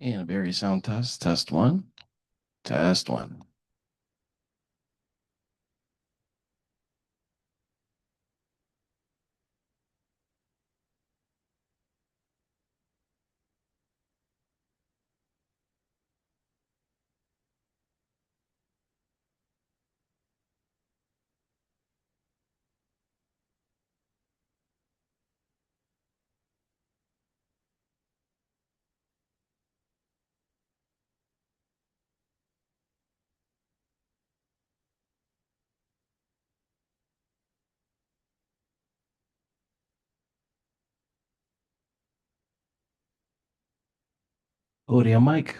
And a very sound test. Test one. Test one. Podium Mike.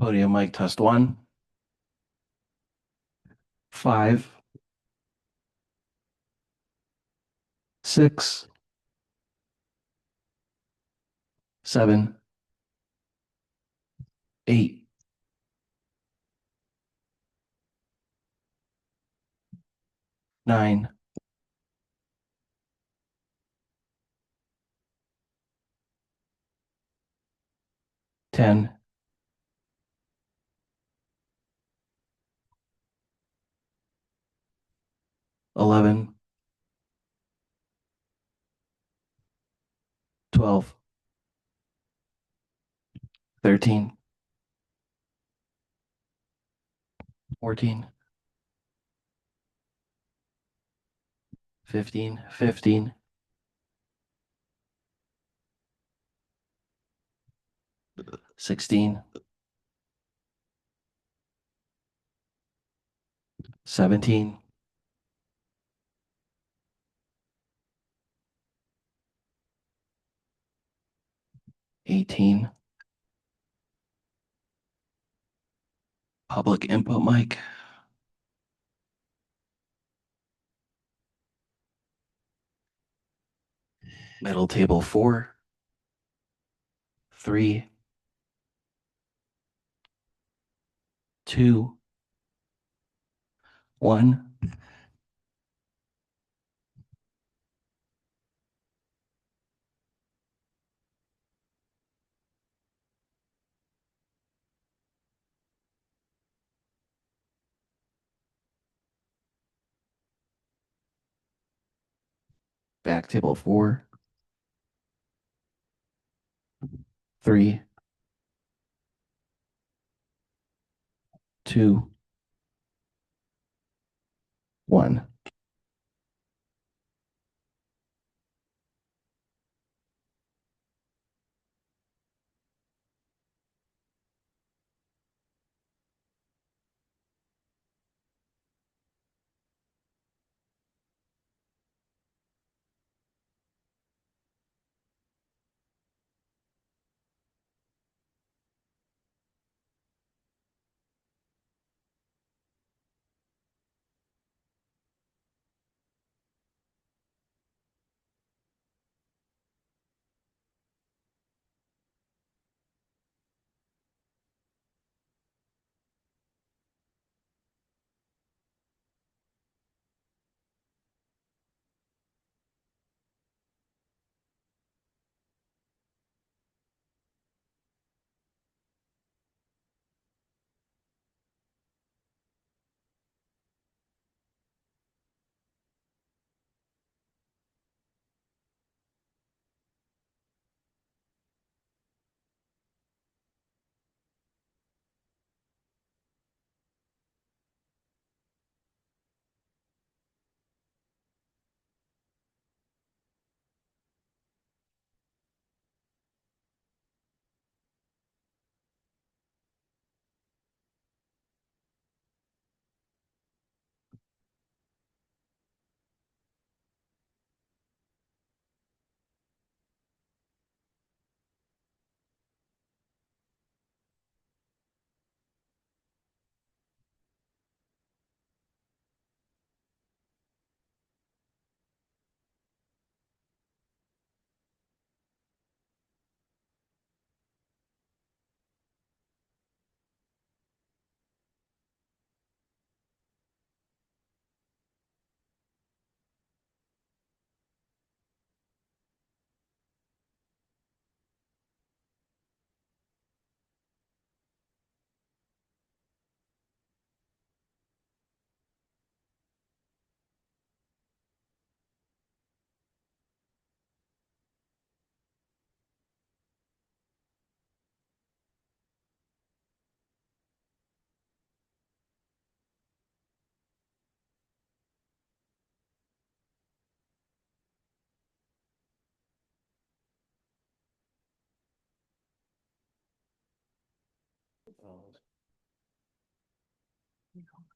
Podium mic test 1. 5. 6. 7. 8. 9. 10. 11. 12. 13. 14. 15. 15. 16. 17. 18. Public input mic. Middle table 4. 3. 2. 1. Back table 4. 3. 2. 1.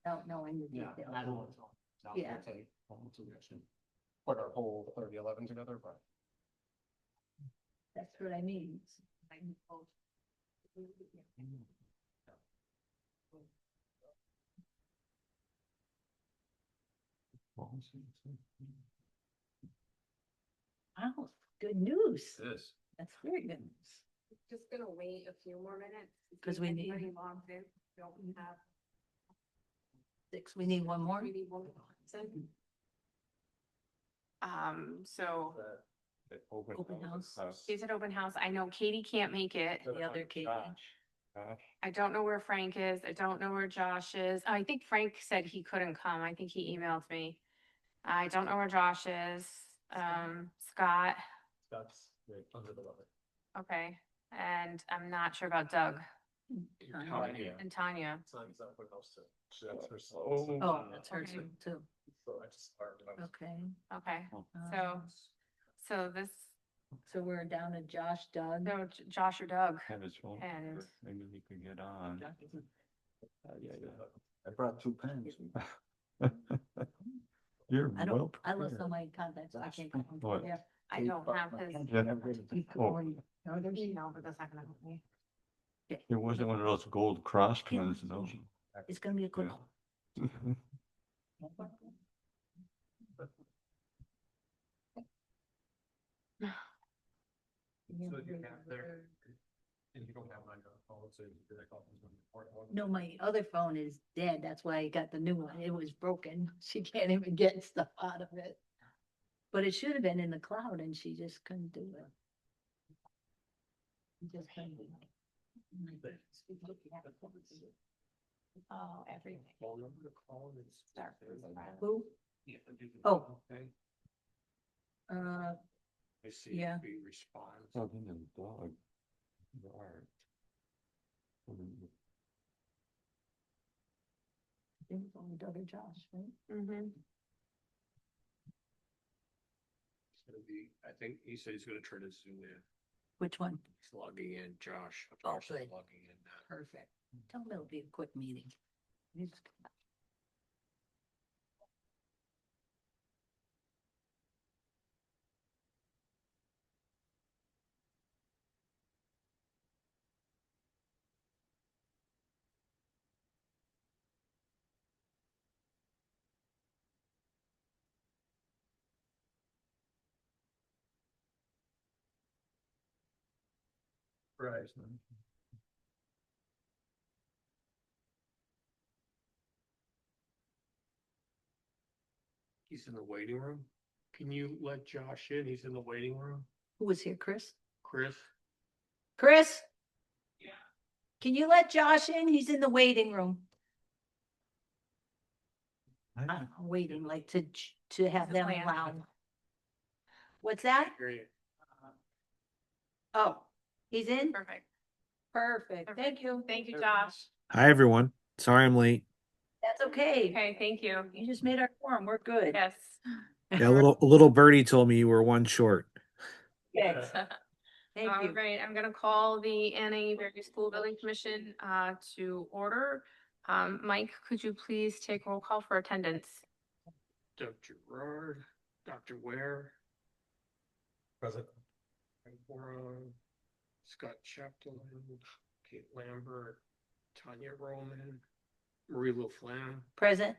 Without knowing the Yeah, details. I don't want to. Yeah. Put our whole 3011 together, but. That's what I mean. Wow, good news. This. That's very good news. Just gonna wait a few more minutes. to see 'Cause if we need- anybody logged in. Don't have. We need one more. We need one more. So Open house. he's at open house. I know Katie can't make it. The other Katie. I don't know where Frank is. I don't know where Josh is. I think Frank said he couldn't come. I think he emailed me. I don't know where Josh is. Scott, That's right under the level. okay, and I'm not sure about Doug Tanya. and Tanya. Signs up with those two. That's her son. Oh, that's her Okay. too. So I just started. Okay. Okay, um, so this, So we're down to Josh, Doug. no, Josh or Doug. Have his phone. And- Maybe he could get on. I brought 2 pens. You're I well don't, I lost prepared. so many contacts, I can't. go on. What? Yeah. I don't have his. Keep Oh. going. No, there's- No, but that's not gonna help me. It wasn't one of those gold cross pins, no. It's gonna be a good. Yeah. So you have there, and you don't have my phone, so you like, oh, it's gonna be important. No, my other phone is dead. That's why I got the new one. It was broken. She can't even get stuff out of it. But it should have been in the cloud and she just couldn't do it. She just couldn't do it. Oh, everything. Phone number to call is. Start with the file. Who? Yeah, I do. Oh. Okay. I see. yeah. If he responds. Something in the dog. Yard. think it's only Doug or Josh, right? Mm-hmm. It's gonna be, I think he said he's gonna turn his Zoom in. Which one? He's logging in, Josh. Oh, Josh is good. Logging in now. Perfect. Tell them it'll be a quick meeting. It's- Right. He's in the waiting room. Can you let Josh in? He's in the waiting room. Who was here, Chris? Chris? Chris? Yeah. Can you let Josh in? He's in the waiting room. I'm waiting like to have The them plan. allowed. What's that? Hear you. Oh, he's in? Perfect. Perfect. Thank you. Thank you, Josh. Hi, everyone. Sorry I'm late. That's okay. Okay, thank you. You just made our form. We're good. Yes. Yeah, a little birdie told me you were one short. Okay. Thank All you. right, I'm gonna call the Annie Berry School Building Commission to order. Mike, could you please take roll call for attendance? Doug Gerard, Dr. Ware. Present. Scott Chapdelaine, Kate Lambert, Tanya Roman, Marie LaFlamme, Present.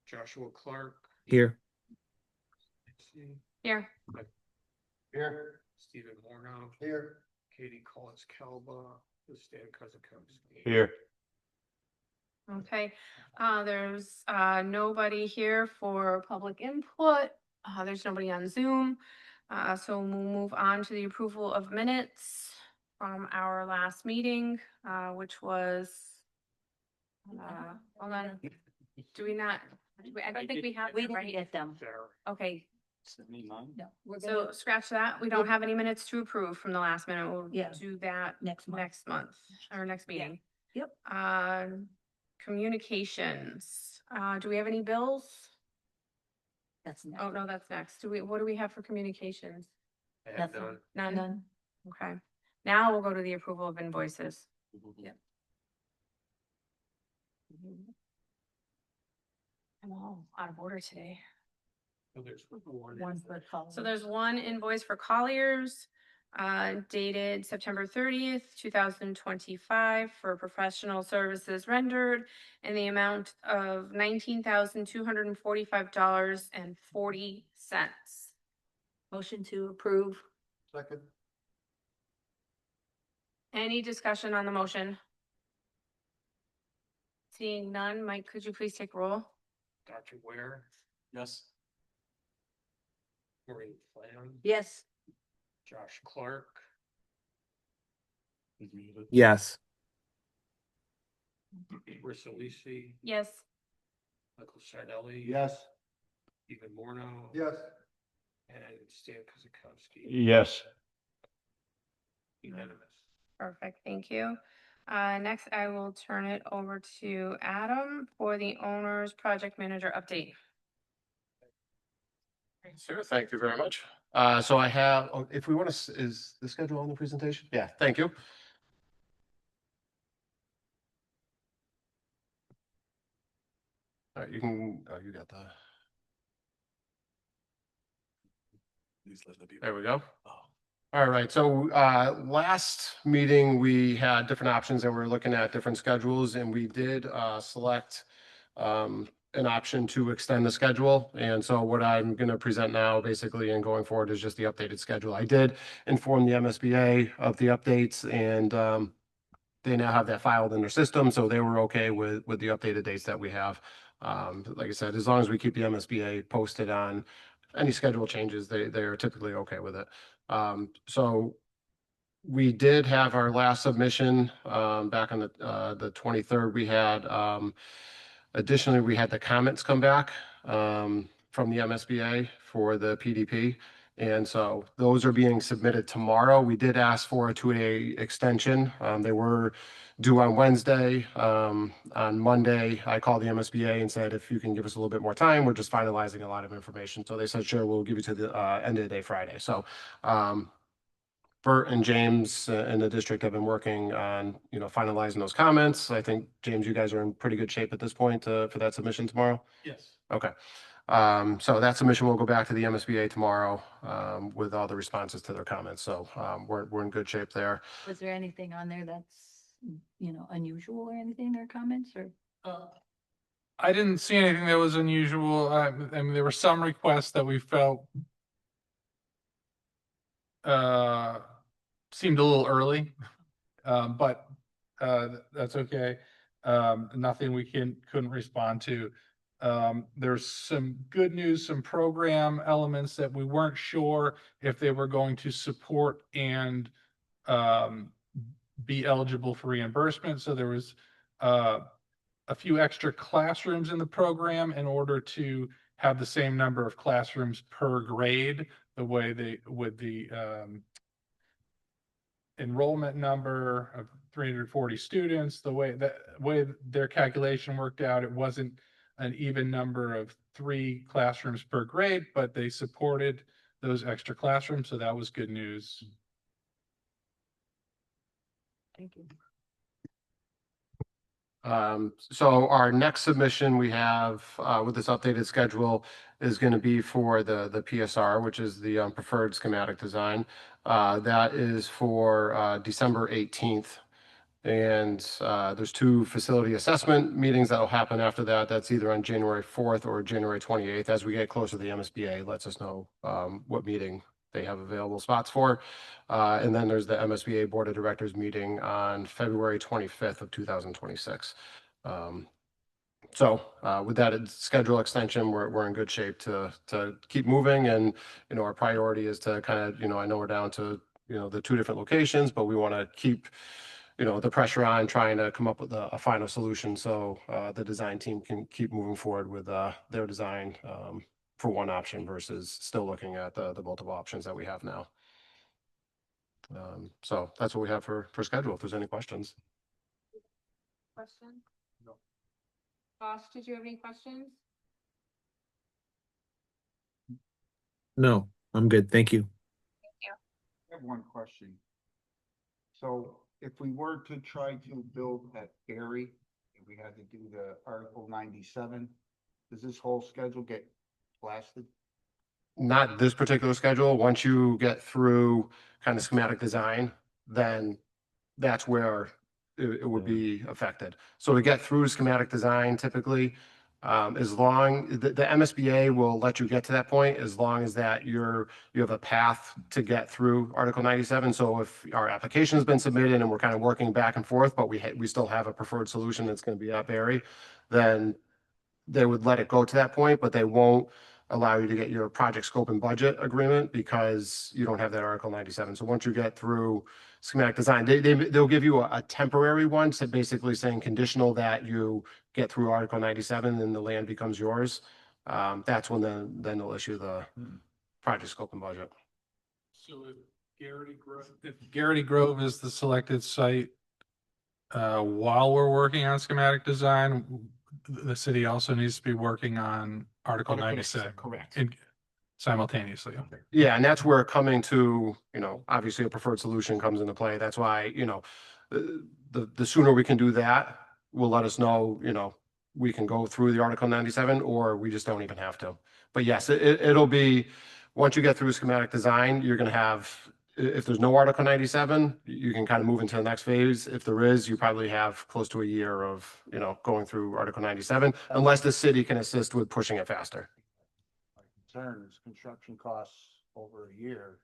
Joshua Clark. Here. Here. Here. Stephen Mornow. Here. Katie Collins Calba, Stan Kozakowski. Here. Okay, there's nobody here for public input. There's nobody on Zoom. So we'll move on to the approval of minutes from our last meeting, which was. Hold on, do we not, I don't think we have, We it, didn't right? get them. Sarah. Okay, No, we're so gonna, scratch that. We don't have any minutes to approve from the last minute. We'll Yeah. do that next month. next month, or next meeting. Yep. Communications, do we have any bills? That's Oh, no, that's next. What do we have for communications? I have Nothing. none. None? Okay, now we'll go to the approval of invoices. Yep. I'm all out of order today. So there's one. One for call. So there's one invoice for Colliers, dated September 30th, 2025 for professional services rendered in the amount of $19,245.40. Motion to approve. Second. Any discussion on the motion? Seeing none, Mike, could you please take roll? Dr. Ware, Yes. Maureen Flam, Yes. Josh Clark, He's muted. Yes. Marissa Lisi, Yes. Michael Sardelli. Yes. Ethan Morno. Yes. And Stan Kuzakowski. Yes. Unanimous. Perfect, thank you. Next, I will turn it over to Adam for the owner's project manager update. Sure, thank you very much. So I have, if we want to, is the schedule on the presentation? Yeah, thank you. All right, you can, oh, you got the, Please let the people. there we go. Oh. All right, so last meeting, we had different options and we were looking at different schedules and we did select an option to extend the schedule. And so what I'm going to present now basically and going forward is just the updated schedule. I did inform the MSBA of the updates and they now have that filed in their system, so they were okay with the updated dates that we have. Like I said, as long as we keep the MSBA posted on any schedule changes, they're typically okay with it. So we did have our last submission back on the 23rd. We had additionally, we had the comments come back from the MSBA for the PDP. And so those are being submitted tomorrow. We did ask for a 2-day extension. They were due on Wednesday. On Monday, I called the MSBA and said, if you can give us a little bit more time, we're just finalizing a lot of information. So they said, sure, we'll give you to the end of the day Friday. So Bert and James in the district have been working on, finalizing those comments. I think, James, you guys are in pretty good shape at this point for that submission tomorrow. Yes. Okay. So that submission will go back to the MSBA tomorrow with all the responses to their comments. So we're in good shape there. Was there anything on there that's, unusual or anything, or comments or? I didn't see anything that was unusual. I mean, there were some requests that we felt seemed a little early, but that's okay. Nothing we couldn't respond to. There's some good news, some program elements that we weren't sure if they were going to support and be eligible for reimbursement. So there was a few extra classrooms in the program in order to have the same number of classrooms per grade, the way they with the enrollment number of 340 students, the way their calculation worked out, it wasn't an even number of 3 classrooms per grade, but they supported those extra classrooms. So that was good news. Thank you. So our next submission we have with this updated schedule is going to be for the PSR, which is the preferred schematic design. That is for December 18th. And there's 2 facility assessment meetings that will happen after that. That's either on January 4th or January 28th. As we get closer to the MSBA, lets us know what meeting they have available spots for. And then there's the MSBA Board of Directors meeting on February 25th of 2026. So with that schedule extension, we're in good shape to keep moving. And, our priority is to kind of, I know we're down to, the 2 different locations, but we want to keep the pressure on trying to come up with a final solution so the design team can keep moving forward with their design for one option versus still looking at the multiple options that we have now. So that's what we have for schedule. If there's any questions. Question? No. Josh, did you have any questions? No, I'm good. Thank you. I have one question. So if we were to try to build at Berry, if we had to do the Article 97, does this whole schedule get blasted? not this particular schedule. Once you get through kind of schematic design, then that's where it would be affected. So to get through schematic design typically, as long, the MSBA will let you get to that point as long as that you have a path to get through Article 97. So if our application has been submitted and we're kind of working back and forth, but we still have a preferred solution that's going to be at Barry, then they would let it go to that point, but they won't allow you to get your project scope and budget agreement because you don't have that Article 97. So once you get through schematic design, they'll give you a temporary one, so basically saying conditional that you get through Article 97 and the land becomes yours. That's when then they'll issue the project scope and budget. So if Garrity Grove is the selected site, while we're working on schematic design, the city also needs to be working on Article 97 Correct. simultaneously. Okay. Yeah, and that's where coming to, obviously a preferred solution comes into play. That's why, the sooner we can do that, will let us know, we can go through the Article 97 or we just don't even have to. But yes, it'll be, once you get through schematic design, you're gonna have, if there's no Article 97, you can kind of move into the next phase. If there is, you probably have close to a year of, going through Article 97, unless the city can assist with pushing it faster. My concern is construction costs over a year.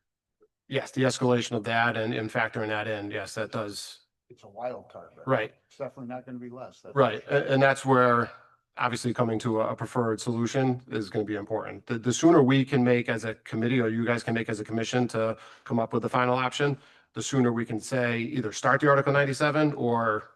Yes, the escalation of that and factoring that in, yes, that does. It's a wild card. Right. It's definitely not gonna be less. That's Right, for sure. and that's where obviously coming to a preferred solution is going to be important. The sooner we can make as a committee or you guys can make as a commission to come up with the final option, the sooner we can say either start the Article 97 or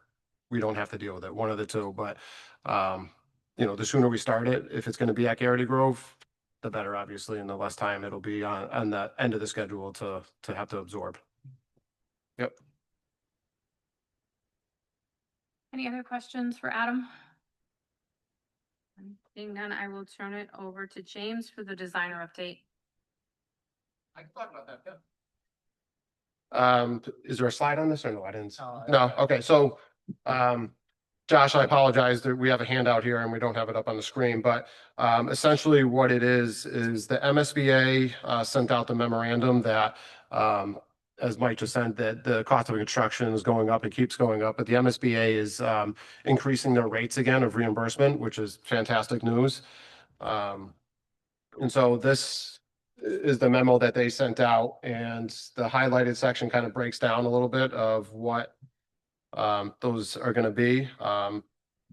we don't have to deal with it, one of the two. But, the sooner we start it, if it's going to be at Garrity Grove, the better, obviously, and the less time it'll be on the end of the schedule to have to absorb. Yep. Any other questions for Adam? Seeing none, I will turn it over to James for the designer update. I can talk about that, yeah. Is there a slide on this or no? I didn't. No, okay, so, Josh, I apologize that we have a handout here and we don't have it up on the screen, but, essentially what it is the MSBA, sent out the memorandum that, as Mike just said, that the cost of construction is going up, it keeps going up, but the MSBA is, increasing their rates again of reimbursement, which is fantastic news. And so this is the memo that they sent out, and the highlighted section kind of breaks down a little bit of what those are going to be.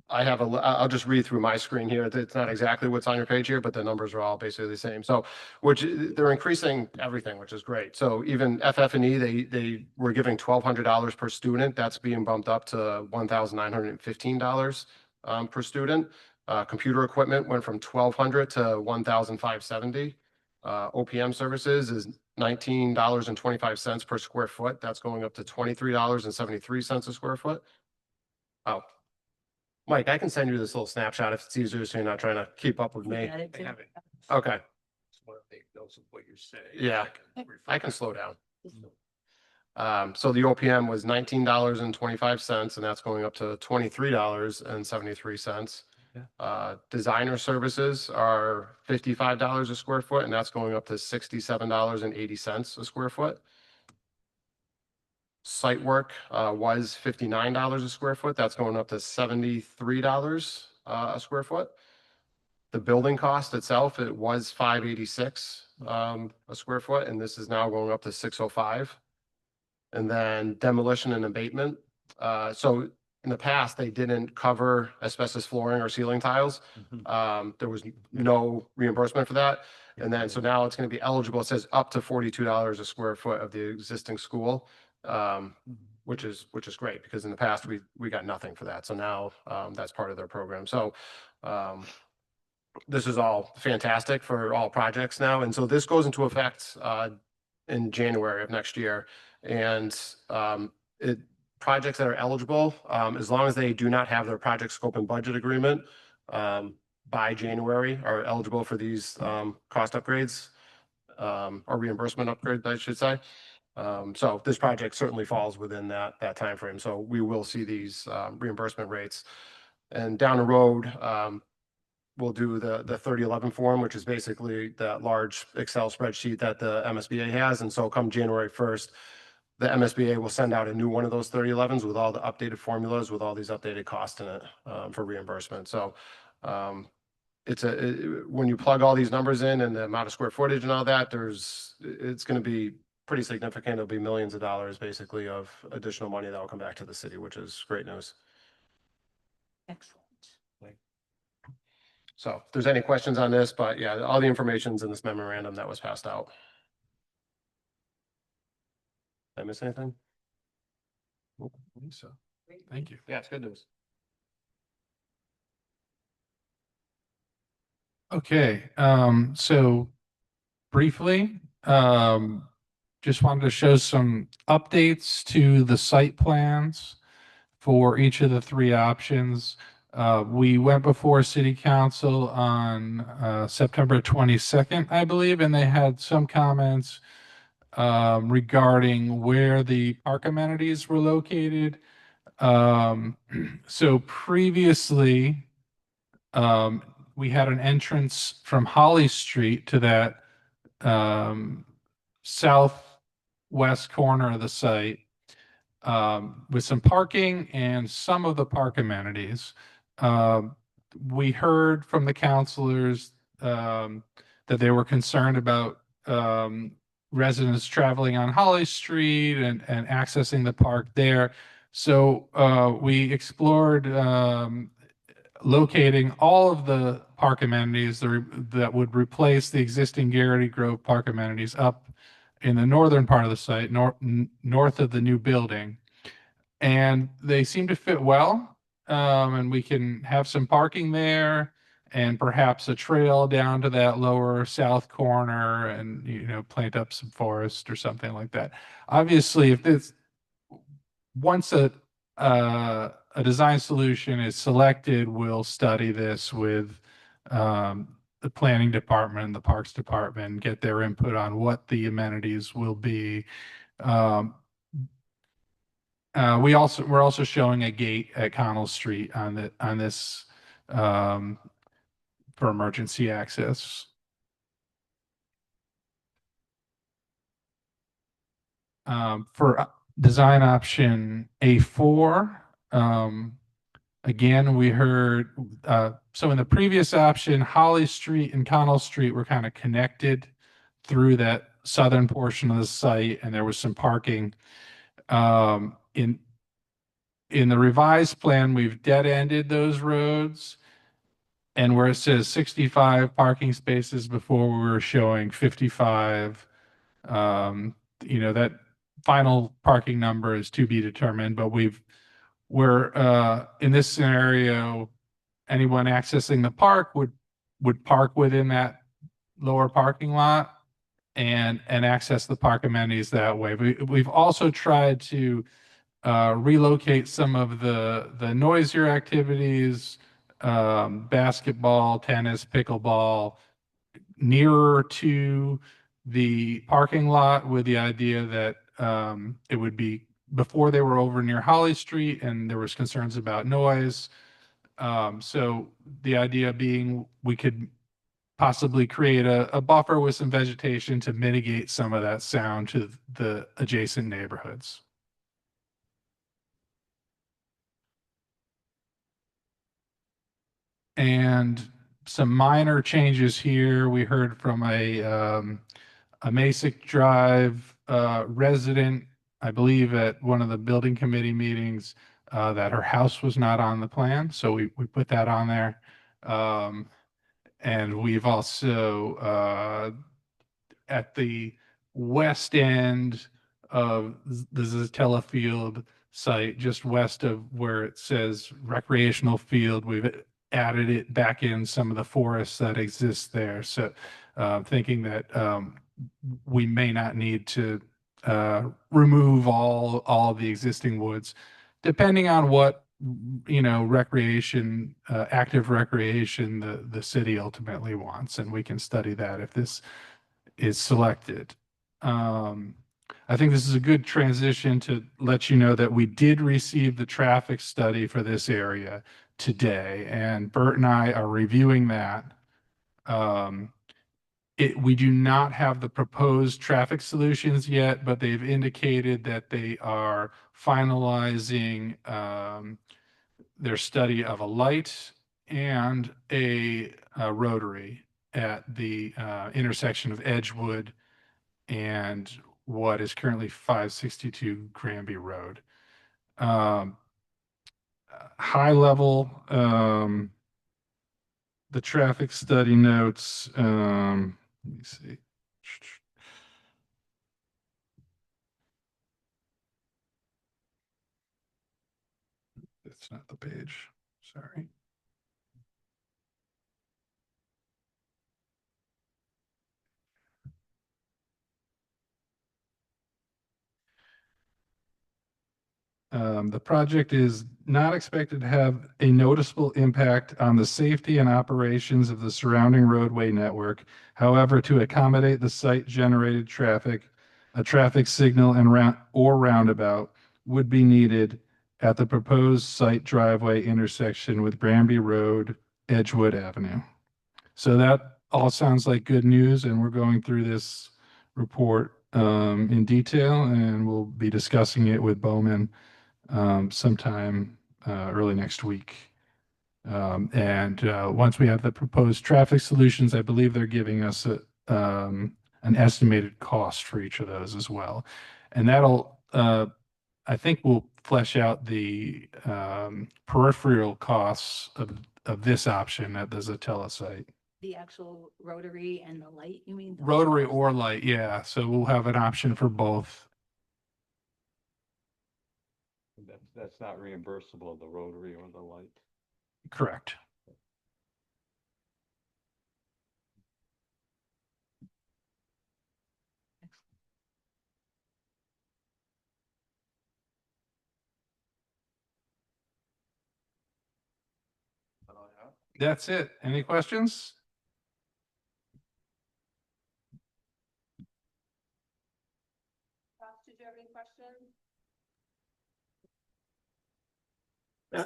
I'll just read through my screen here. It's not exactly what's on your page here, but the numbers are all basically the same. So, which they're increasing everything, which is great. So even FF&E, they were giving $1,200 per student. That's being bumped up to $1,915 per student. Computer equipment went from $1,200 to $1,570. OPM services is $19.25 per square foot. That's going up to $23.73 a square foot. Oh, Mike, I can send you this little snapshot if it's easier, so you're not trying to keep up with me. Got it, too? Okay, Notes of what you're saying. yeah, I can slow down. So the OPM was $19.25, and that's going up to $23.73. Designer services are $55 a square foot, and that's going up to $67.80 a square foot. Site work was $59 a square foot. That's going up to $73 a square foot. The building cost itself, it was $586 a square foot, and this is now going up to $605. And then demolition and abatement. So in the past, they didn't cover asbestos flooring or ceiling tiles. There was no reimbursement for that. And then, so now it's going to be eligible. It says up to $42 a square foot of the existing school. Which is great, because in the past we got nothing for that. So now that's part of their program. So this is all fantastic for all projects now. And so this goes into effect in January of next year. And projects that are eligible, as long as they do not have their project scope and budget agreement by January, are eligible for these cost upgrades or reimbursement upgrades, I should say. So this project certainly falls within that timeframe. So we will see these reimbursement rates. And down the road, we'll do the 3011 form, which is basically that large Excel spreadsheet that the MSBA has. And so come January 1st, the MSBA will send out a new one of those 3011s with all the updated formulas, with all these updated costs in it for reimbursement. So when you plug all these numbers in and the amount of square footage and all that, it's going to be pretty significant. It'll be millions of dollars basically of additional money that will come back to the city, which is great news. Excellent. So if there's any questions on this, but yeah, all the information's in this memorandum that was passed out. Did I miss anything? I think so. Thank you. Yeah, it's good news. Okay, so briefly, just wanted to show some updates to the site plans for each of the three options. We went before city council on September 22nd, I believe, and they had some comments regarding where the park amenities were located. So previously, we had an entrance from Holly Street to that southwest corner of the site with some parking and some of the park amenities. We heard from the counselors that they were concerned about residents traveling on Holly Street and accessing the park there. So we explored locating all of the park amenities that would replace the existing Garrity Grove park amenities up in the northern part of the site, north of the new building. And they seem to fit well. And we can have some parking there and perhaps a trail down to that lower south corner and, plant up some forest or something like that. Obviously, once a design solution is selected, we'll study this with the planning department and the parks department, get their input on what the amenities will be. We're also showing a gate at Connell Street on this for emergency access. For design option A4, again, we heard, so in the previous option, Holly Street and Connell Street were kind of connected through that southern portion of the site, and there was some parking. In the revised plan, we've dead-ended those roads, and where it says 65 parking spaces before, we were showing 55. That final parking number is to be determined, but we're in this scenario, anyone accessing the park would park within that lower parking lot and access the park amenities that way. We've also tried to relocate some of the noisier activities, basketball, tennis, pickleball, nearer to the parking lot, with the idea that it would be before they were over near Holly Street and there was concerns about noise. So the idea being we could possibly create a buffer with some vegetation to mitigate some of that sound to the adjacent neighborhoods. And some minor changes here. We heard from a Masick Drive resident, I believe at one of the building committee meetings, that her house was not on the plan. So we put that on there. And we've also, at the west end of the Zatella Field site, just west of where it says recreational field, we've added it back in some of the forests that exist there. So thinking that we may not need to remove all of the existing woods, depending on what recreation, active recreation the city ultimately wants, and we can study that if this is selected. I think this is a good transition to let you know that we did receive the traffic study for this area today, and Bert and I are reviewing that. We do not have the proposed traffic solutions yet, but they've indicated that they are finalizing their study of a light and a rotary at the intersection of Edgewood and what is currently 562 Granby Road. High level, the traffic study notes, let me see. That's not the page, sorry. The project is not expected to have a noticeable impact on the safety and operations of the surrounding roadway network. However, to accommodate the site-generated traffic, a traffic signal and roundabout would be needed at the proposed site driveway intersection with Granby Road, Edgewood Avenue. So that all sounds like good news, and we're going through this report in detail, and we'll be discussing it with Bowman sometime early next week. And once we have the proposed traffic solutions, I believe they're giving us an estimated cost for each of those as well. And that'll, I think will flesh out the peripheral costs of this option at the Zatella site. The actual rotary and the light, you mean? Rotary or light, yeah. So we'll have an option for both. That's not reimbursable, the rotary or the light. Correct. That's it. Any questions? Josh, did you have any questions?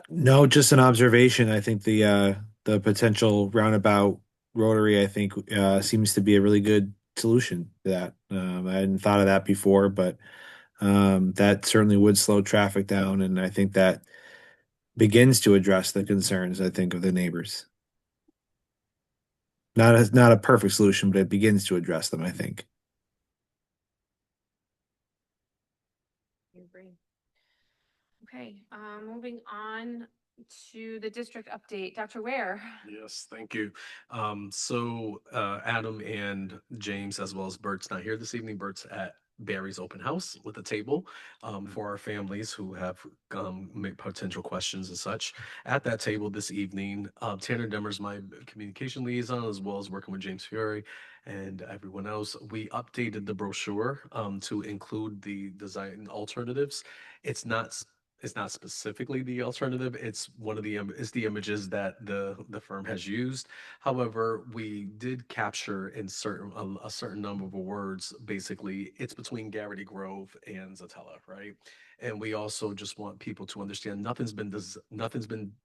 No, just an observation. I think the potential roundabout rotary, I think, seems to be a really good solution to that. I hadn't thought of that before, but that certainly would slow traffic down, and I think that begins to address the concerns, I think, of the neighbors. Not a perfect solution, but it begins to address them, I think. Okay, moving on to the district update. Dr. Ware. Yes, thank you. Adam and James, as well as Bert's not here this evening. Bert's at Barry's open house with a table for our families who have potential questions and such. At that table this evening, Tanner Demers, my communication liaison, as well as working with James Fury and everyone else, we updated the brochure to include the design alternatives. It's not specifically the alternative. It's one of the it's the images that the firm has used. However, we did capture in a certain number of words. Basically, it's between Garrity Grove and Zatella, right? And we also just want people to understand nothing's been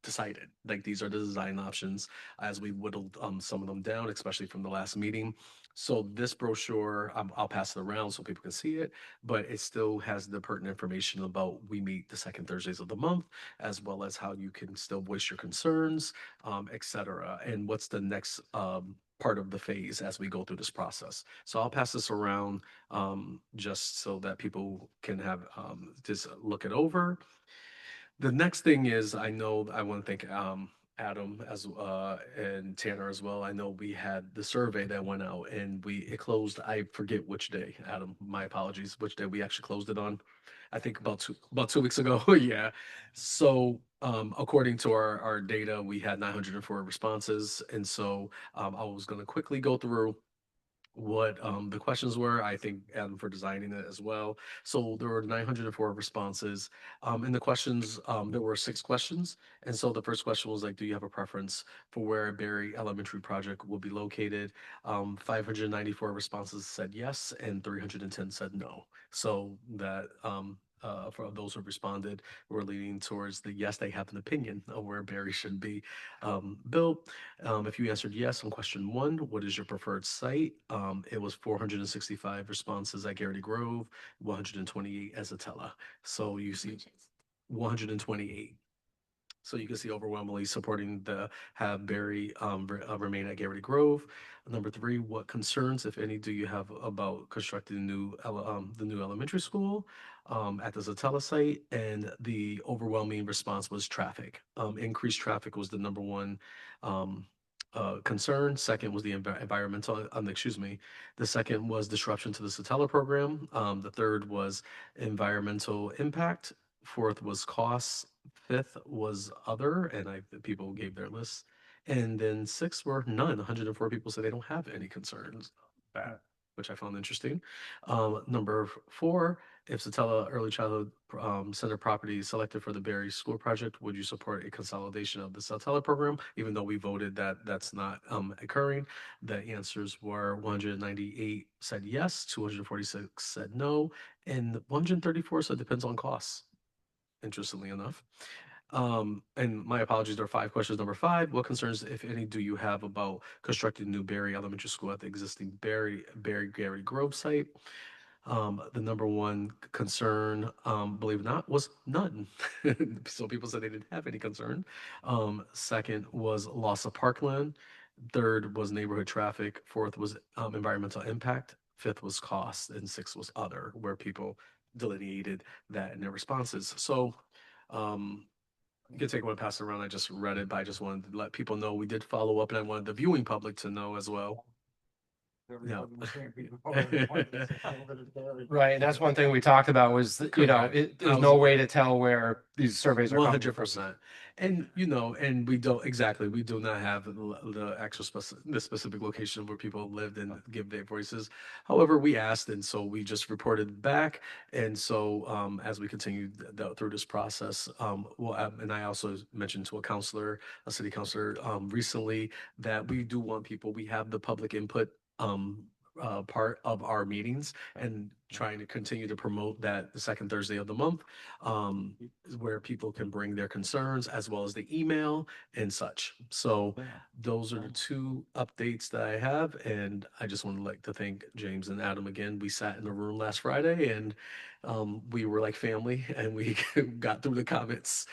decided. Like, these are the design options as we whittled some of them down, especially from the last meeting. So this brochure, I'll pass it around so people can see it, but it still has the pertinent information about we meet the second Thursdays of the month, as well as how you can still voice your concerns, etc. And what's the next part of the phase as we go through this process. So I'll pass this around just so that people can have just look it over. The next thing is, I want to thank Adam and Tanner as well. I know we had the survey that went out and it closed. I forget which day, Adam, my apologies, which day we actually closed it on. I think about 2 weeks ago. Yeah. So according to our data, we had 904 responses. And so I was going to quickly go through what the questions were. I think Adam for designing it as well. So there were 904 responses. In the questions, there were 6 questions. And so the first question was like, do you have a preference for where Berry Elementary project will be located? 594 responses said yes, and 310 said no. So that for those who responded, were leaning towards the yes, they have an opinion of where Berry should be built. If you answered yes on question 1, what is your preferred site? It was 465 responses at Garrity Grove, 128 as Atella. So you see Which is 128. So you can see overwhelmingly supporting the have Barry remain at Garrity Grove. Number 3, what concerns, if any, do you have about constructing the new elementary school at the Zatella site? And the overwhelming response was traffic. Increased traffic was the number one concern. Second was the environmental, excuse me. The second was disruption to the Satella program. The third was environmental impact. Fourth was costs. Fifth was other, and people gave their lists. And then 6 were none. 104 people said they don't have any concerns. That, which I found interesting. Number 4, if Satella Early Childhood Center property is selected for the Berry School project, would you support a consolidation of the Satella program? Even though we voted that that's not occurring, the answers were 198 said yes, 246 said no, and 134 said depends on costs. Interestingly enough. And my apologies, there are 5 questions. Number 5, what concerns, if any, do you have about constructing new Berry Elementary School at the existing Garrity Grove site? The number 1 concern, believe it or not, was none. So people said they didn't have any concern. Second was loss of parkland. Third was neighborhood traffic. Fourth was environmental impact. Fifth was cost, and 6 was other, where people delineated that in their responses. So you can take one and pass it around. I just read it, but I just wanted to let people know we did follow up, and I wanted the viewing public to know as well. Everybody was saying people wanted to say over to Barry. Right, and that's one thing we talked about was, you know, Correct. there's no way to tell where these surveys are coming from. 100%. And, you know, and we don't, exactly, we do not have the actual the specific location where people lived and give their voices. However, we asked, and so we just reported back. And so as we continue through this process, and I also mentioned to a city councilor recently, that we do want people, we have the public input part of our meetings, and trying to continue to promote that the second Thursday of the month, where people can bring their concerns as well as the email and such. So those are the 2 updates that I have, and I just want to like to thank James and Adam again. We sat in the room last Friday, and we were like family, and we got through the comments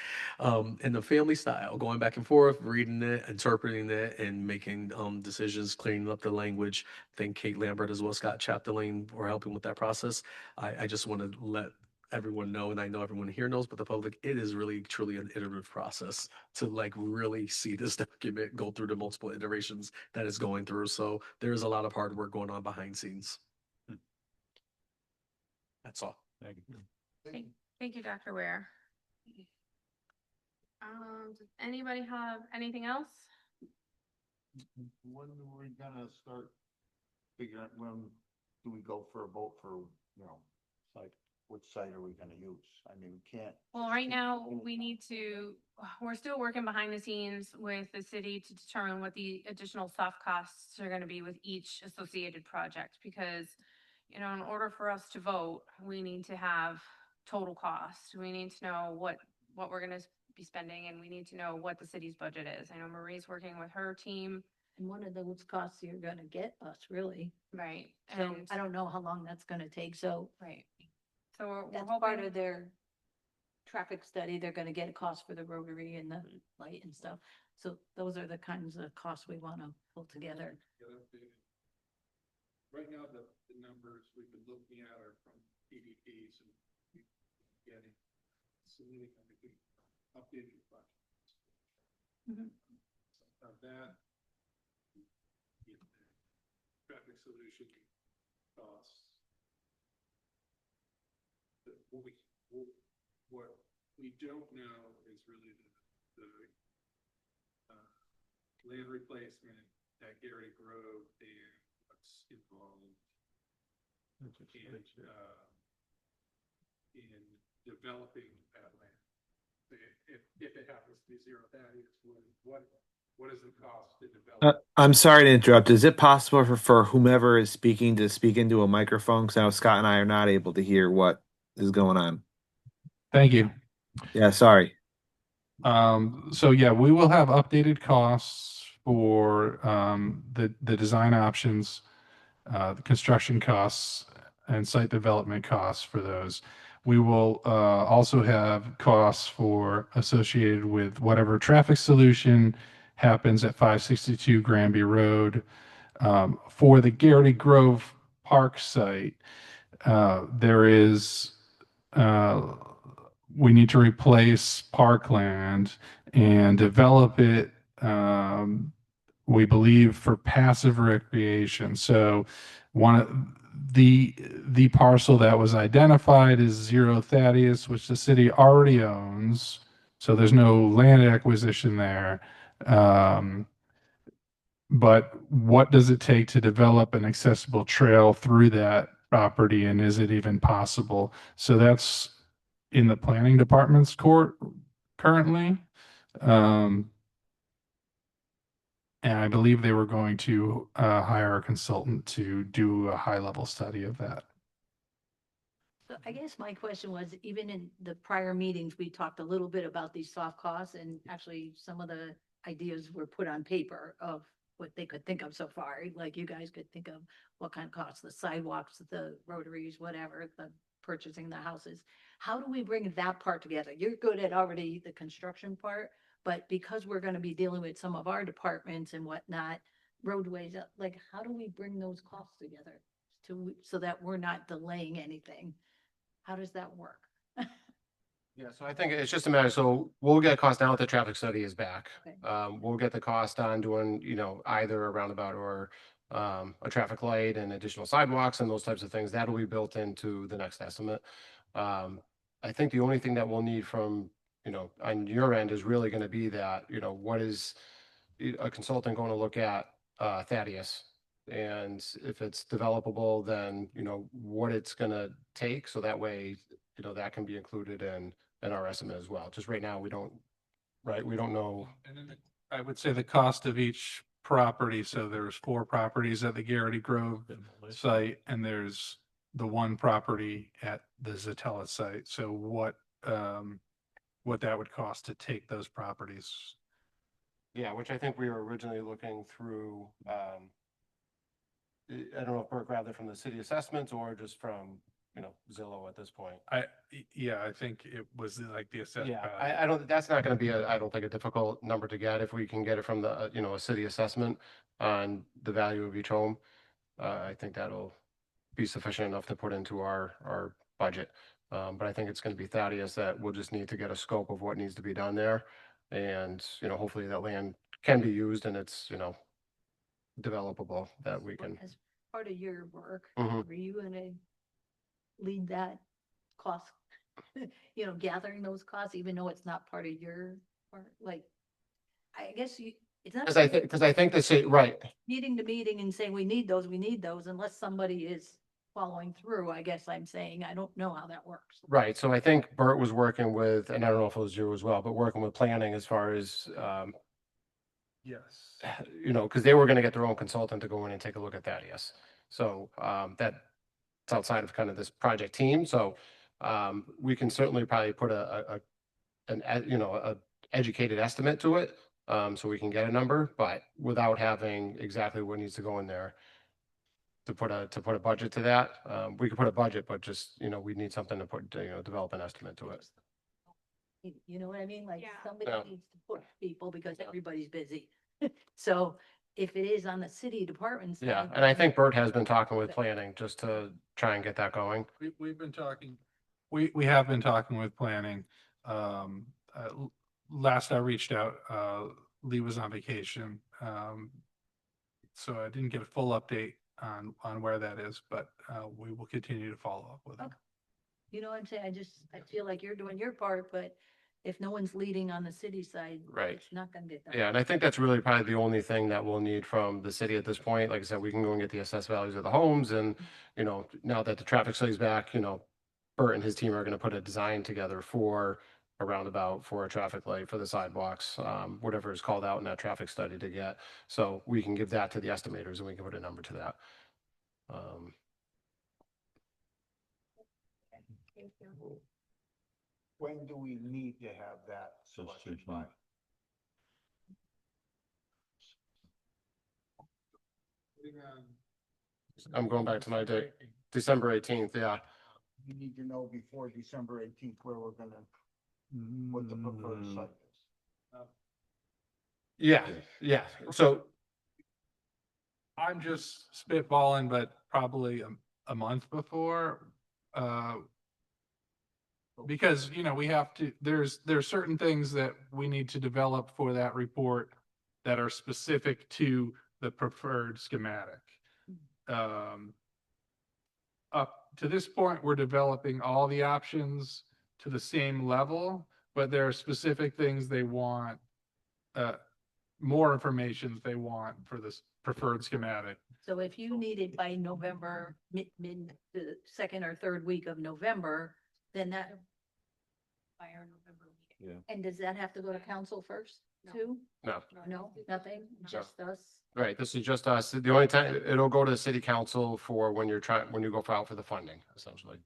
in the family style, going back and forth, reading it, interpreting it, and making decisions, cleaning up the language. Thank Kate Lambert as well, Scott Chapdelaine, for helping with that process. I just want to let everyone know, and I know everyone here knows, but the public, it is really truly an iterative process to like really see this document go through the multiple iterations that it's going through. So there's a lot of hard work going on behind scenes. That's all. Thank you. Thank you, Dr. Ware. Does anybody have anything else? When are we gonna start figuring out when do we go for a vote for, you know, site, which site are we gonna use? I mean, we can't. Well, right now, we're still working behind the scenes with the city to determine what the additional soft costs are gonna be with each associated project, because, you know, in order for us to vote, we need to have total cost. We need to know what we're gonna be spending, and we need to know what the city's budget is. I know Marie's working with her team. And one of those costs you're gonna get us, really. Right. So And, I don't know how long that's gonna take, so right. So we're that's part hoping, of their traffic study. They're gonna get a cost for the rotary and the light and stuff. So those are the kinds of costs we wanna pull together. Right now, the numbers we've been looking at are from PDPs and getting significantly updated budgets. Mhm. Of that, traffic solution costs. What we don't know is really the land replacement at Garrity Grove and what what's involved in developing that land. If it happens to be zero thaddeus, what is the cost to develop? I'm sorry to interrupt. Is it possible for whomever is speaking to speak into a microphone? Because I know Scott and I are not able to hear what is going on. Thank you. Yeah, sorry. So yeah, we will have updated costs for the design options, the construction costs and site development costs for those. We will also have costs for associated with whatever traffic solution happens at 562 Granby Road. For the Garrity Grove Park site, there is we need to replace parkland and develop it, we believe, for passive recreation. So one of the parcel that was identified is zero thaddeus, which the city already owns. So there's no land acquisition there. But what does it take to develop an accessible trail through that property, and is it even possible? So that's in the planning department's court currently. And I believe they were going to hire a consultant to do a high-level study of that. So I guess my question was, even in the prior meetings, we talked a little bit about these soft costs, and actually some of the ideas were put on paper of what they could think of so far. Like you guys could think of what kind of costs, the sidewalks, the rotaries, whatever, the purchasing the houses. How do we bring that part together? You're good at already the construction part, but because we're going to be dealing with some of our departments and whatnot, roadways, like how do we bring those costs together so that we're not delaying anything? How does that work? Yeah, so I think it's just a matter, so we'll get cost now that the traffic study is back. Okay. We'll get the cost on doing, you know, either a roundabout or a traffic light and additional sidewalks and those types of things. That'll be built into the next estimate. I think the only thing that we'll need from, you know, on your end is really gonna be that, you know, what is a consultant going to look at Thaddeus? And if it's developable, then, you know, what it's gonna take, so that way, you know, that can be included in our estimate as well. Just right now, we don't know. And then I would say the cost of each property. So there's 4 properties at the Garrity Grove site, and there's the 1 property at the Zatella site. So what that would cost to take those properties. Yeah, which I think we were originally looking through, I don't know if Bert grabbed it from the city assessments or just from, you know, Zillow at this point. I think it was like the assessment. Yeah, I don't, that's not gonna be I don't think a difficult number to get if we can get it from the, you know, a city assessment on the value of each home. I think that'll be sufficient enough to put into our budget. But I think it's gonna be Thaddeus that we'll just need to get a scope of what needs to be done there. And, you know, hopefully that land can be used and it's, you know, developable that we can. As part of your work, Mhm. were you gonna lead that cost? You know, gathering those costs, even though it's not part of your part, like, I guess it's not. Because I think the city, right, Meeting to meeting and saying we need those, unless somebody is following through, I guess I'm saying, I don't know how that works. right. So I think Bert was working with, and I don't know if it was you as well, but working with planning as far as, Yes. you know, because they were gonna get their own consultant to go in and take a look at that, yes. So, that's outside of kind of this project team, so, we can certainly probably put you know, a educated estimate to it, so we can get a number, but without having exactly what needs to go in there to put a budget to that. We could put a budget, but just, you know, we need something to put, you know, develop an estimate to it. You know what I mean? Like Yeah. somebody Yeah. needs to push people because everybody's busy. So if it is on the city department. Yeah, side, and I then- think Bert has been talking with planning just to try and get that going. We've been talking, we have been talking with planning. Last I reached out, Lee was on vacation. So I didn't get a full update on where that is, but we will continue to follow up with him. Okay. You know what I'm saying? I feel like you're doing your part, but if no one's leading on the city side, Right. it's not gonna get done. Yeah, and I think that's really probably the only thing that we'll need from the city at this point. Like I said, we can go and get the assessed values of the homes and, you know, now that the traffic study's back, you know, Bert and his team are gonna put a design together for a roundabout, for a traffic light, for the sidewalks, whatever is called out in that traffic study to get. So we can give that to the estimators and we can put a number to that. Thank you. When do we need to have that selected by? I'm going back to my date, December 18th, yeah. We need to know before December 18th where we're gonna, what the preferred site is. Yeah, yeah. So, I'm just spitballing, but probably a month before, because, you know, we have to, there's certain things that we need to develop for that report that are specific to the preferred schematic. Up to this point, we're developing all the options to the same level, but there are specific things they want, more information they want for this preferred schematic. So if you need it by November, mid, the second or third week of November, then that, By our November meeting. and does that have to go to council first No. too? no, No, nothing, just us? right, this is just us. The only time, it'll go to the city council for when you're trying, when you go file for the funding, essentially.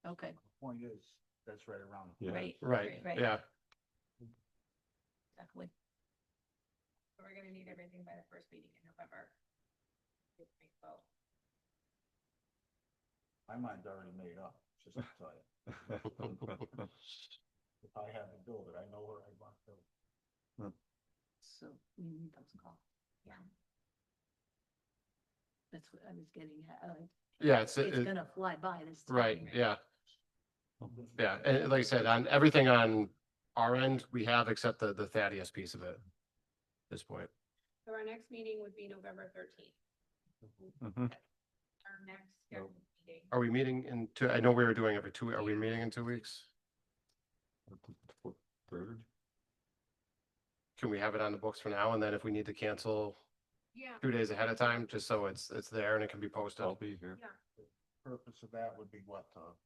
Okay, Point is, that's right around. Yeah. right. Right, yeah. Exactly. So we're gonna need everything by the first meeting in November. My mind's already made up, just to tell you. If I had to build it, I know where I want to build. So we need those calls. Yeah. That's what I was getting at. Yeah, It's it- gonna fly by this time. right, yeah. Yeah, and like I said, on everything on our end, we have except the Thaddeus piece of it. At this point. So our next meeting would be November 13th. Mhm. Our next scheduled meeting. Are we meeting in two? I know we were doing every 2, are we meeting in 2 weeks? Third? Can we have it on the books for now? And then if we need to cancel Yeah. 2 days ahead of time, just so it's there and it can be posted? I'll be here Purpose of that would be what, for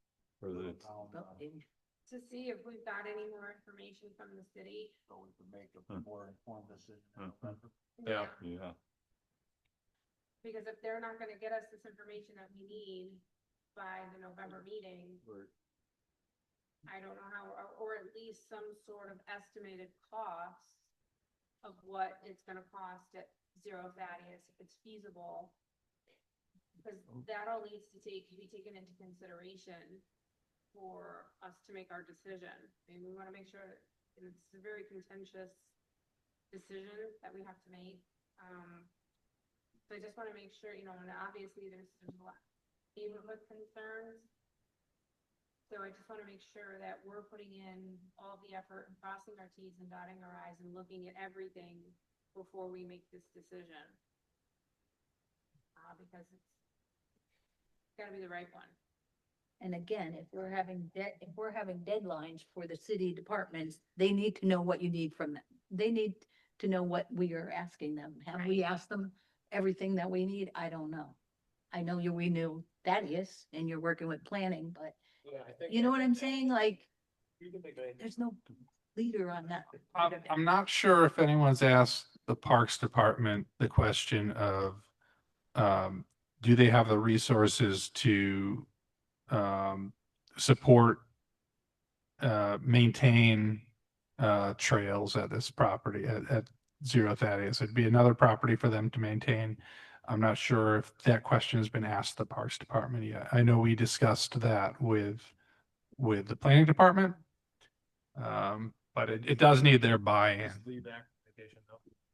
the, Oh, yeah. To see if we've got any more information from the city. so we can make a Hmm. more informed decision in Hmm. November. Yeah. yeah. Because if they're not gonna get us this information that we need by the November meeting, I don't know how, or at least some sort of estimated cost of what it's gonna cost at Zero Thaddeus, if it's feasible. Because that all needs to be taken into consideration for us to make our decision. I mean, we wanna make sure, it's a very contentious decision that we have to make. So I just wanna make sure, you know, and obviously there's a lot of neighborhood concerns. So I just wanna make sure that we're putting in all the effort and crossing our Ts and dotting our Is and looking at everything before we make this decision. Because it's gotta be the right one. And again, if we're having deadlines for the city departments, they need to know what you need from them. They need to know what we are asking them. Have we asked them everything that we need? I don't know. I know we knew Thaddeus and you're working with planning, but you know what I'm saying? Like, there's no leader on that. part of it. I'm not sure if anyone's asked the Parks Department the question of, do they have the resources to, support, maintain, trails at this property at Zero Thaddeus? It'd be another property for them to maintain. I'm not sure if that question has been asked the Parks Department yet. I know we discussed that with the planning department. But it does need their buy-in.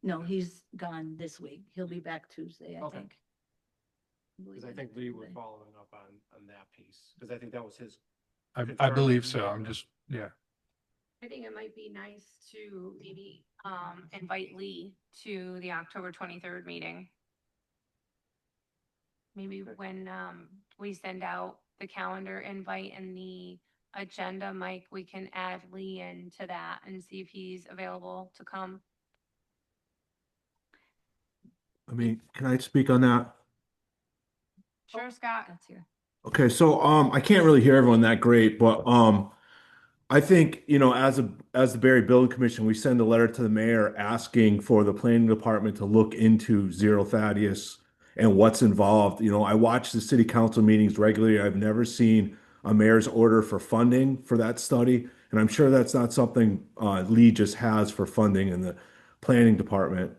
No, he's gone this week. He'll be back Tuesday, I Okay. think. Because I think Lee was following up on that piece, because I think that was his. I Confirm. believe so. I'm just, yeah. I think it might be nice to maybe, invite Lee to the October 23rd meeting. Maybe when, we send out the calendar invite and the, agenda, Mike, we can add Lee into that and see if he's available to come. I mean, can I speak on that? Sure, Scott? That's here. Okay, so I can't really hear everyone that great, but I think, you know, as the Barry Building Commission, we send a letter to the mayor asking for the planning department to look into Zero Thaddeus and what's involved. You know, I watch the city council meetings regularly. I've never seen a mayor's order for funding for that study, and I'm sure that's not something Lee just has for funding in the planning department.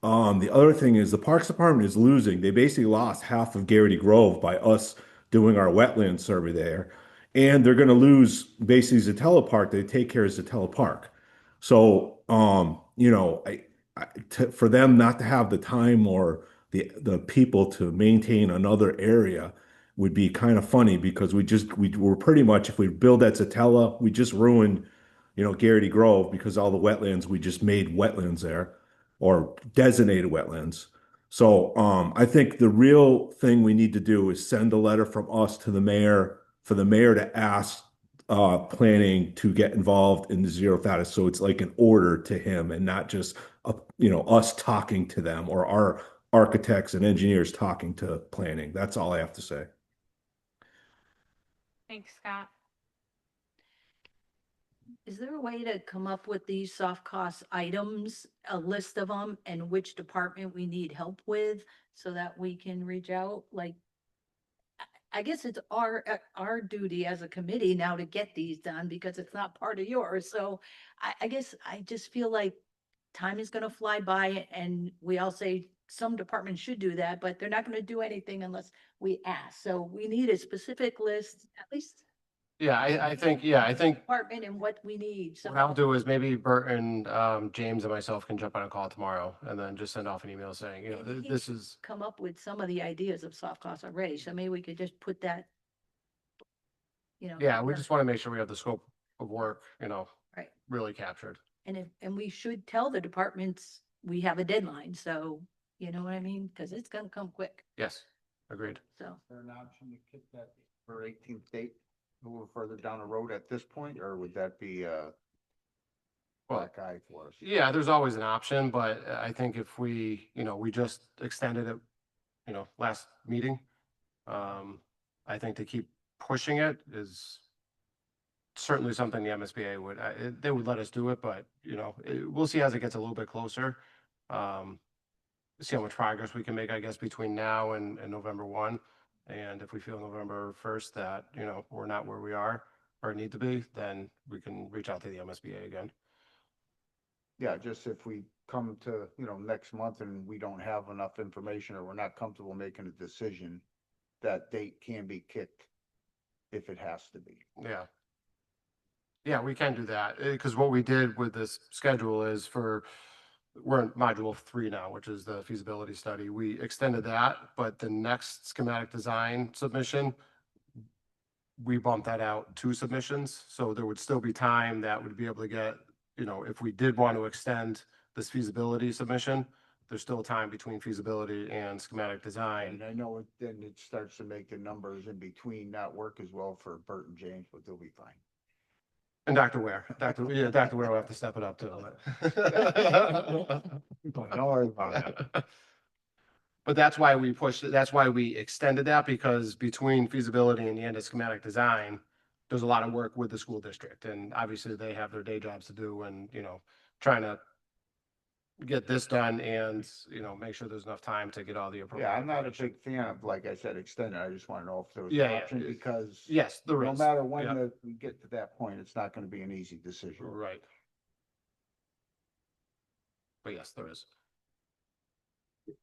The other thing is the Parks Department is losing. They basically lost half of Garrity Grove by us doing our wetland survey there. And they're going to lose basically Zatella Park. They take care of Zatella Park. So, you know, for them not to have the time or the people to maintain another area would be kind of funny because we're pretty much, if we build at Zatella, we just ruined, you know, Garrity Grove because all the wetlands, we just made wetlands there or designated wetlands. So I think the real thing we need to do is send a letter from us to the mayor for the mayor to ask planning to get involved in the Zero Thaddeus. So it's like an order to him and not just you know, us talking to them or our architects and engineers talking to planning. That's all I have to say. Thanks, Scott. Is there a way to come up with these soft cost items, a list of them, and which department we need help with so that we can reach out? Like, I guess it's our duty as a committee now to get these done because it's not part of yours. So I guess I just feel like time is gonna fly by and we all say some departments should do that, but they're not gonna do anything unless we ask. So we need a specific list, at least Yeah, I think department and what we need. So what I'll do is maybe Bert and James and myself can jump on a call tomorrow and then just send off an email saying, you know, And he- this is, come up with some of the ideas of soft cost already. So maybe we could just put that, you know. yeah, we work. just want to make sure we have the scope of work, you know, Right. really captured. And we should tell the departments we have a deadline. So, you know what I mean? Cause it's gonna come quick. Yes, agreed. So. Is there an option to kick that for 18th date a little further down the road at this point, or would that be a black eye for us? Yeah, there's always an option, but I think if we, you know, we just extended it, you know, last meeting. I think to keep pushing it is certainly something the MSBA would, they would let us do it, but you know, we'll see as it gets a little bit closer. See how much progress we can make, I guess, between now and November 1. And if we feel November 1st that, you know, we're not where we are or need to be, then we can reach out to the MSBA again. Yeah, just if we come to, you know, next month and we don't have enough information or we're not comfortable making a decision, that date can be kicked if it has to be. Yeah. Yeah, we can do that, because what we did with this schedule is we're in module 3 now, which is the feasibility study. We extended that, but the next schematic design submission, we bumped that out 2 submissions. So there would still be time that would be able to get, you know, if we did want to extend this feasibility submission, there's still time between feasibility and schematic design. And I know then it starts to make the numbers in between not work as well for Bert and James, but they'll be fine. And Dr. Ware, Dr. Ware will have to step it up too. Don't worry about it. But that's why we pushed it. That's why we extended that, because between feasibility and the end of schematic design, there's a lot of work with the school district, and obviously they have their day jobs to do, and you know, trying to get this done and you know, make sure there's enough time to get all the appropriate. Yeah, I'm not a information. big fan of, like I said, extending. I just want to know if there was Yeah, an yeah, option, it- because Yes, there no is. matter when Yeah. we get to that point, it's not going to be an easy decision. Right. But yes, there is. Does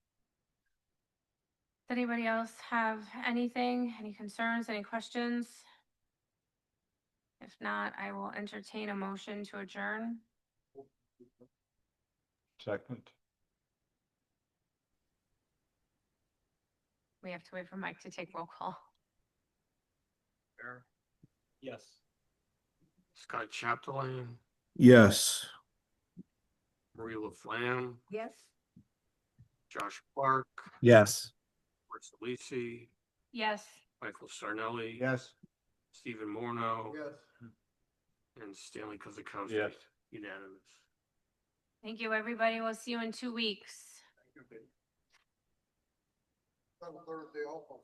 anybody else have anything, any concerns, any questions? If not, I will entertain a motion to adjourn. Second. We have to wait for Mike to take roll call. Yes. Scott Chapdelaine, Yes. Marie LaFlamme, Yes. Josh Clark, Yes. Mark Solisi, Yes. Michael Sarnelli. Yes. Stephen Morno, Yes. and Stanley Kuzakowski. Yes. Unanimous. Thank you, everybody. We'll see you in 2 weeks. Thursday also.